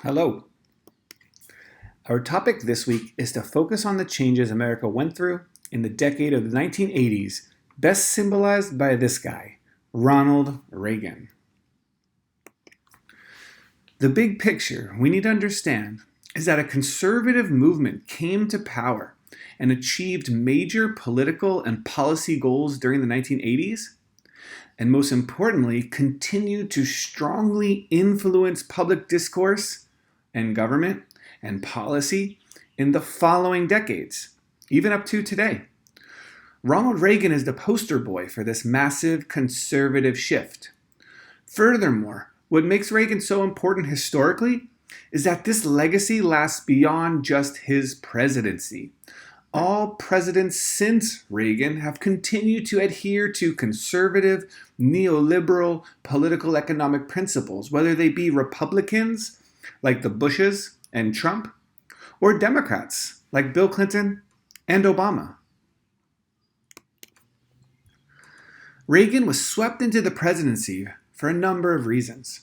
Hello. Our topic this week is to focus on the changes America went through in the decade of the 1980s, best symbolized by this guy, Ronald Reagan. The big picture we need to understand is that a conservative movement came to power and achieved major political and policy goals during the 1980s, and most importantly, continued to strongly influence public discourse and government and policy in the following decades, even up to today. Ronald Reagan is the poster boy for this massive conservative shift. Furthermore, what makes Reagan so important historically is that this legacy lasts beyond just his presidency. All presidents since Reagan have continued to adhere to conservative, neoliberal, political economic principles, whether they be Republicans like the Bushes and Trump, or Democrats like Bill Clinton and Obama. Reagan was swept into the presidency for a number of reasons.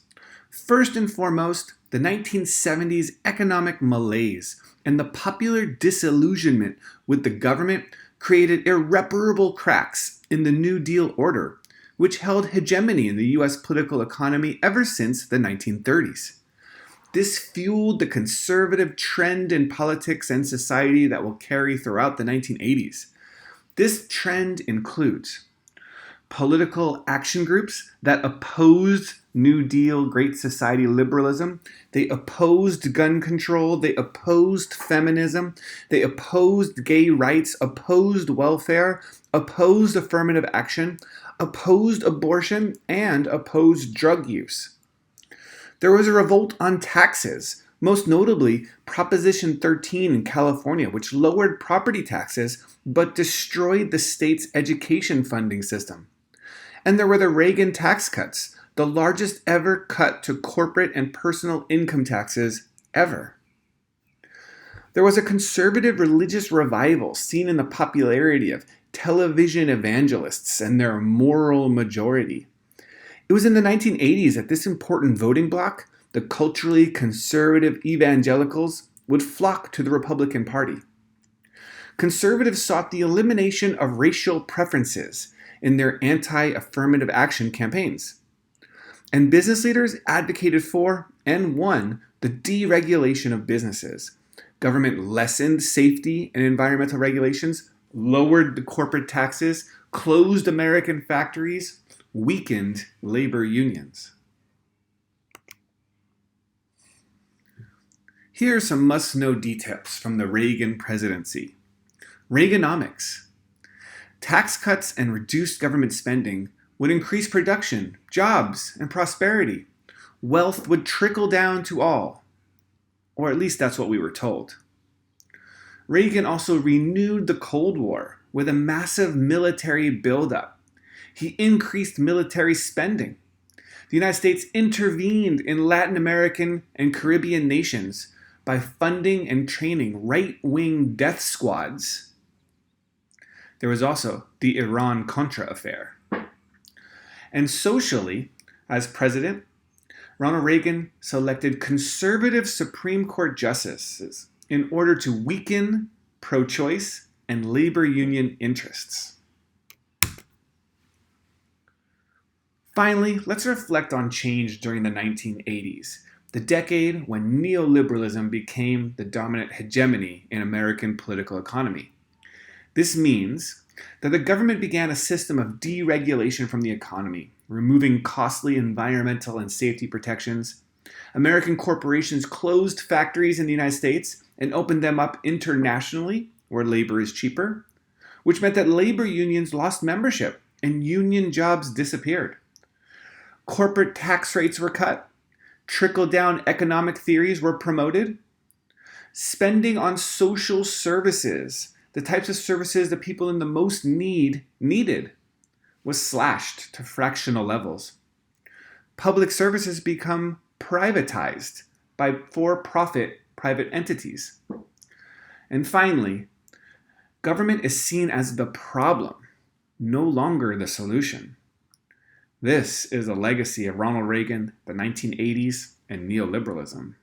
First and foremost, the 1970s economic malaise and the popular disillusionment with the government created irreparable cracks in the New Deal order, which held hegemony in the US political economy ever since the 1930s. This fueled the conservative trend in politics and society that will carry throughout the 1980s. This trend includes political action groups that opposed New Deal, Great Society liberalism. They opposed gun control. They opposed feminism. They opposed gay rights, opposed welfare, opposed affirmative action, opposed abortion, and opposed drug use. There was a revolt on taxes, most notably Proposition 13 in California, which lowered property taxes but destroyed the state's education funding system. And there were the Reagan tax cuts, the largest ever cut to corporate and personal income taxes ever. There was a conservative religious revival seen in the popularity of television evangelists and their moral majority. It was in the 1980s that this important voting bloc, the culturally conservative evangelicals, would flock to the Republican Party. Conservatives sought the elimination of racial preferences in their anti-affirmative action campaigns. And business leaders advocated for and won the deregulation of businesses. Government lessened safety and environmental regulations, lowered the corporate taxes, closed American factories, weakened labor unions. Here are some must-know details from the Reagan presidency. Reaganomics. Tax cuts and reduced government spending would increase production, jobs, and prosperity. Wealth would trickle down to all, or at least that's what we were told. Reagan also renewed the Cold War with a massive military buildup. He increased military spending. The United States intervened in Latin American and Caribbean nations by funding and training right-wing death squads. There was also the Iran-Contra affair. And socially, as president, Ronald Reagan selected conservative Supreme Court justices in order to weaken pro-choice and labor union interests. Finally, let's reflect on change during the 1980s, the decade when neoliberalism became the dominant hegemony in American political economy. This means that the government began a system of deregulation from the economy, removing costly environmental and safety protections. American corporations closed factories in the United States and opened them up internationally, where labor is cheaper, which meant that labor unions lost membership and union jobs disappeared. Corporate tax rates were cut. Trickle-down economic theories were promoted. Spending on social services, the types of services that people in the most needed, was slashed to fractional levels. Public services become privatized by for-profit private entities. And finally, government is seen as the problem, no longer the solution. This is a legacy of Ronald Reagan, the 1980s, and neoliberalism.